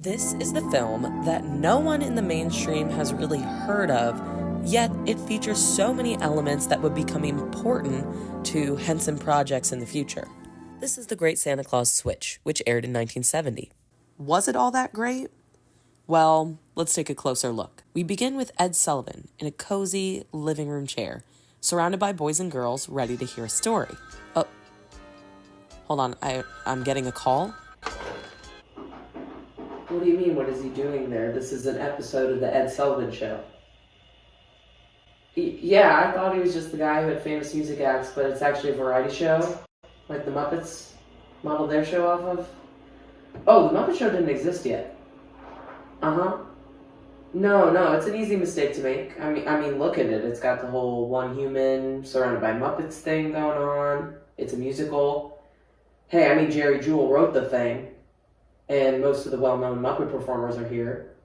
This is the film that no one in the mainstream has really heard of, yet it features so many elements that would become important to Henson projects in the future. This is The Great Santa Claus Switch, which aired in 1970. Was it all that great? Well, let's take a closer look. We begin with Ed Sullivan in a cozy living room chair, surrounded by boys and girls ready to hear a story. Oh, hold on, I'm getting a call? What do you mean, what is he doing there? This is an episode of the Ed Sullivan Show. Yeah, I thought he was just the guy who had famous music acts, but it's actually a variety show, like the Muppets modeled their show off of. Oh, the Muppet Show didn't exist yet. Uh-huh. No, it's an easy mistake to make. I mean, look at it. It's got the whole one human surrounded by Muppets thing going on. It's a musical. Hey, Jerry Jewell wrote the thing, and most of the well-known Muppet performers are here.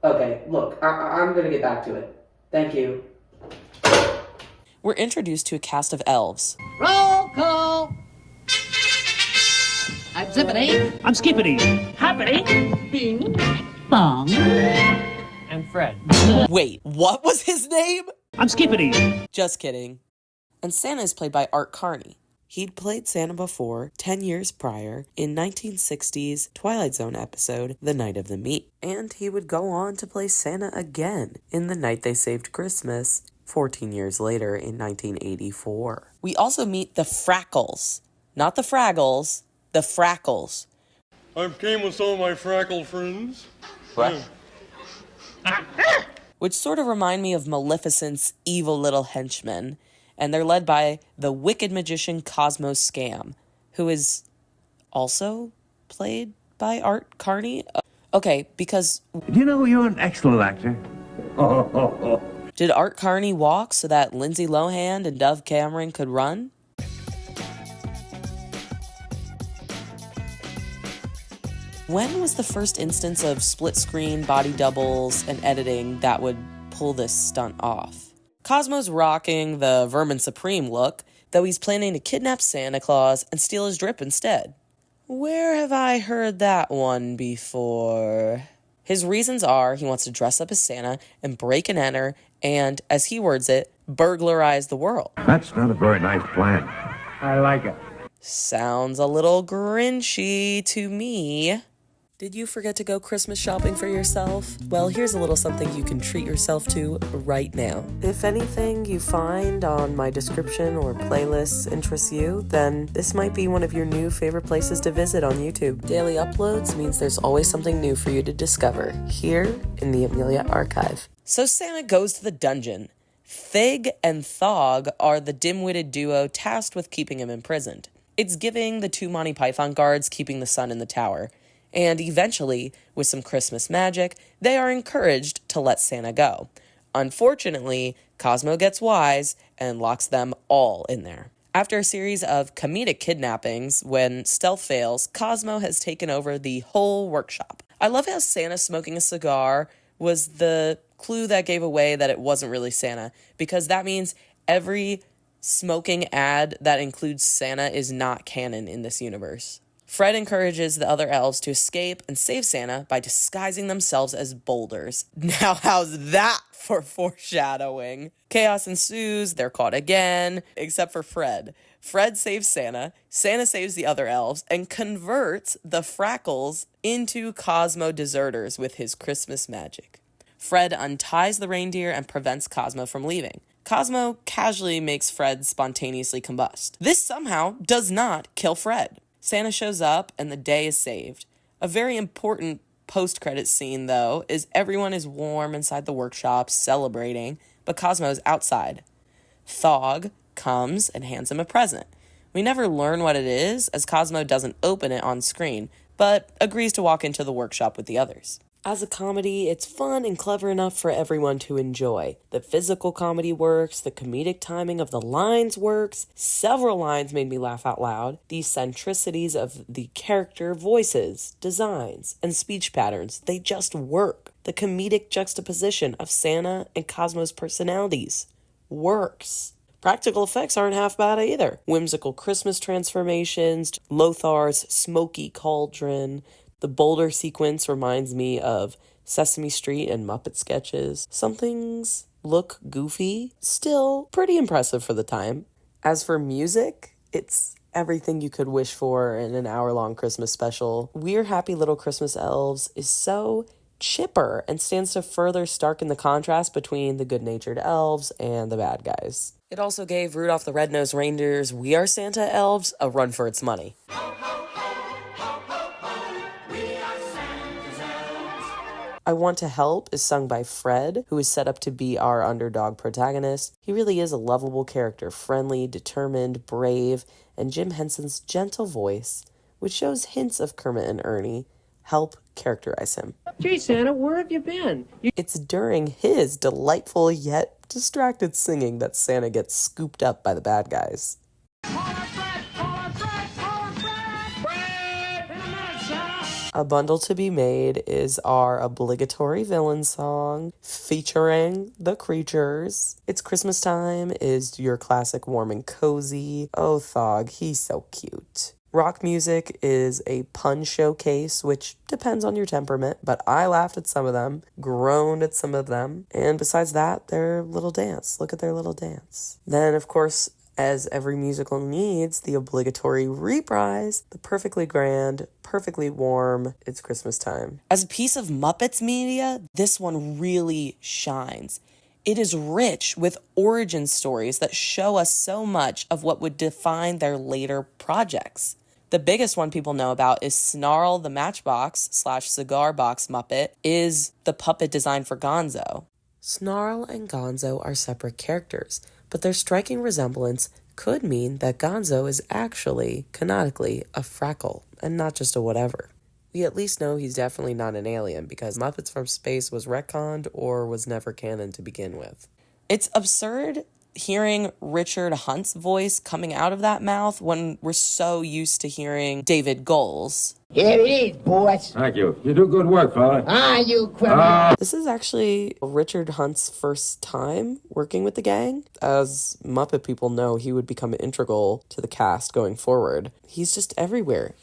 Okay, look, I'm gonna get back to it. Thank you. We're introduced to a cast of elves. Roll call! I'm Zippity. I'm Skippity. Hoppity. Bing. Bong. And Fred. Wait, what was his name? I'm Skippity. Just kidding. And Santa is played by Art Carney. He'd played Santa before, 10 years prior, in 1960's Twilight Zone episode, The Night of the Meat. And he would go on to play Santa again in The Night They Saved Christmas, 14 years later in 1984. We also meet the Frackles. Not the Fraggles, the Frackles. I came with some of my Frackle friends. What? Which sort of remind me of Maleficent's evil little henchmen. And they're led by the wicked magician Cosmo Scam, who is also played by Art Carney. Okay, because... Do you know you're an excellent actor? Did Art Carney walk so that Lindsay Lohan and Dove Cameron could run? When was the first instance of split-screen body doubles and editing that would pull this stunt off? Cosmo's rocking the Vermin Supreme look, though he's planning to kidnap Santa Claus and steal his drip instead. Where have I heard that one before? His reasons are he wants to dress up as Santa and break and enter and, as he words it, burglarize the world. That's not a very nice plan. I like it. Sounds a little Grinchy to me. Did you forget to go Christmas shopping for yourself? Well, here's a little something you can treat yourself to right now. If anything you find on my description or playlists interests you, then this might be one of your new favorite places to visit on YouTube. Daily uploads means there's always something new for you to discover here in the Amelia Archive. So Santa goes to the dungeon. Fig and Thog are the dim-witted duo tasked with keeping him imprisoned. It's giving the two Monty Python guards keeping the sun in the tower. And eventually, with some Christmas magic, they are encouraged to let Santa go. Unfortunately, Cosmo gets wise and locks them all in there. After a series of comedic kidnappings, when stealth fails, Cosmo has taken over the whole workshop. I love how Santa smoking a cigar was the clue that gave away that it wasn't really Santa, because that means every smoking ad that includes Santa is not canon in this universe. Fred encourages the other elves to escape and save Santa by disguising themselves as boulders. Now, how's that for foreshadowing? Chaos ensues, they're caught again, except for Fred. Fred saves Santa, Santa saves the other elves, and converts the Frackles into Cosmo deserters with his Christmas magic. Fred unties the reindeer and prevents Cosmo from leaving. Cosmo casually makes Fred spontaneously combust. This somehow does not kill Fred. Santa shows up and the day is saved. A very important post-credits scene, though, is everyone is warm inside the workshop celebrating, but Cosmo is outside. Thog comes and hands him a present. We never learn what it is, as Cosmo doesn't open it on screen, but agrees to walk into the workshop with the others. As a comedy, it's fun and clever enough for everyone to enjoy. The physical comedy works, the comedic timing of the lines works, several lines made me laugh out loud, the centricities of the character voices, designs, and speech patterns, they just work. The comedic juxtaposition of Santa and Cosmo's personalities works. Practical effects aren't half bad either. Whimsical Christmas transformations, Lothar's smoky cauldron, The boulder sequence reminds me of Sesame Street and Muppet sketches. Some things look goofy, still pretty impressive for the time. As for music, it's everything you could wish for in an hour-long Christmas special. We're Happy Little Christmas Elves is so chipper and stands to further starken the contrast between the good-natured elves and the bad guys. It also gave Rudolph the Red-Nosed Reindeer's We Are Santa Elves a run for its money. I Want to Help is sung by Fred, who is set up to be our underdog protagonist. He really is a lovable character, friendly, determined, brave, and Jim Henson's gentle voice, which shows hints of Kermit and Ernie, help characterize him. Gee, Santa, where have you been? It's during his delightful yet distracted singing that Santa gets scooped up by the bad guys. A Bundle to Be Made is our obligatory villain song featuring the creatures. It's Christmas Time is your classic warm and cozy. Oh, Thog, he's so cute. Rock music is a pun showcase, which depends on your temperament, but I laughed at some of them, groaned at some of them, and besides that, their little dance. Look at their little dance. Then, of course, as every musical needs, the obligatory reprise, the perfectly grand, perfectly warm, It's Christmas Time. As a piece of Muppets media, this one really shines. It is rich with origin stories that show us so much of what would define their later projects. The biggest one people know about is Snarl the Matchbox/Cigar Box Muppet is the puppet design for Gonzo. Snarl and Gonzo are separate characters, but their striking resemblance could mean that Gonzo is actually, canonically, a Frackle, and not just a whatever. We at least know he's definitely not an alien, because Muppets from Space was retconned or was never canon to begin with. It's absurd hearing Richard Hunt's voice coming out of that mouth when we're so used to hearing David Goals. Here it is, boys. Thank you. You do good work, fella. You criminal. This is actually Richard Hunt's first time working with the gang. As Muppet people know, he would become integral to the cast going forward. He's just everywhere.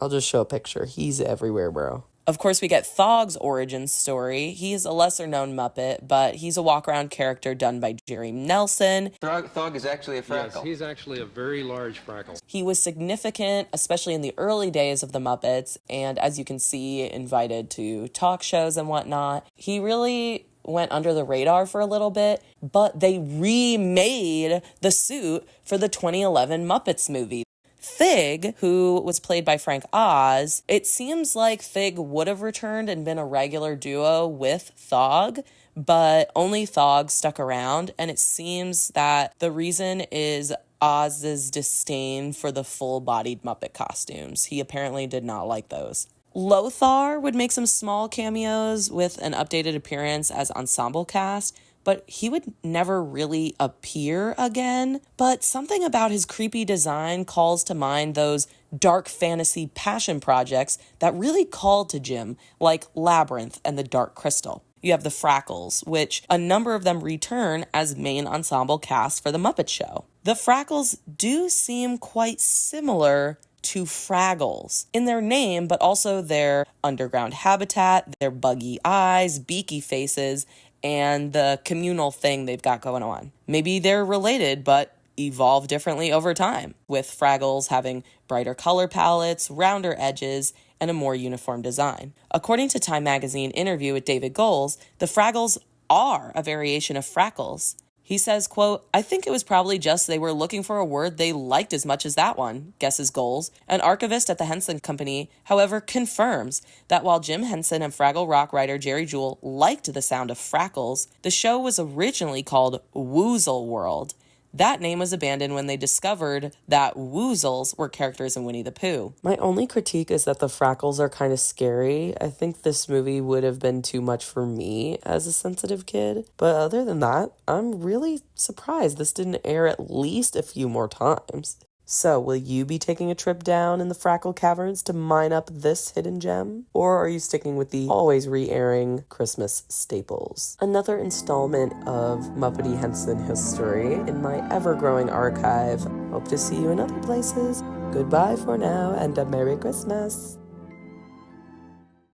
I'll just show a picture. He's everywhere, bro. Of course, we get Thog's origin story. He's a lesser-known Muppet, but he's a walk-around character done by Jerry Nelson. Thog is actually a Frackle. Yes, he's actually a very large Frackle. He was significant, especially in the early days of the Muppets, and as you can see, invited to talk shows and whatnot. He really went under the radar for a little bit, but they remade the suit for the 2011 Muppets movie. Fig, who was played by Frank Oz, it seems like Fig would have returned and been a regular duo with Thog, but only Thog stuck around, and it seems that the reason is Oz's disdain for the full-bodied Muppet costumes. He apparently did not like those. Lothar would make some small cameos with an updated appearance as ensemble cast, but he would never really appear again. But something about his creepy design calls to mind those dark fantasy passion projects that really called to Jim, like Labyrinth and the Dark Crystal. You have the Frackles, which a number of them return as main ensemble cast for the Muppet Show. The Frackles do seem quite similar to Fraggles in their name, but also their underground habitat, their buggy eyes, beaky faces, and the communal thing they've got going on. Maybe they're related, but evolve differently over time, with Fraggles having brighter color palettes, rounder edges, and a more uniform design. According to Time Magazine interview with David Goals, the Fraggles are a variation of Frackles. He says, quote, "I think it was probably just they were looking for a word they liked as much as that one," guesses Goals. An archivist at the Henson Company, however, confirms that while Jim Henson and Fraggle Rock writer Jerry Jewell liked the sound of Frackles, the show was originally called Woozle World. That name was abandoned when they discovered that Woozles were characters in Winnie the Pooh. My only critique is that the Frackles are kind of scary. I think this movie would have been too much for me as a sensitive kid. But other than that, I'm really surprised this didn't air at least a few more times. So, will you be taking a trip down in the Frackle Caverns to mine up this hidden gem? Or are you sticking with the always re-airing Christmas staples? Another installment of Muppety Henson history in my ever-growing archive. Hope to see you in other places. Goodbye for now, and a Merry Christmas.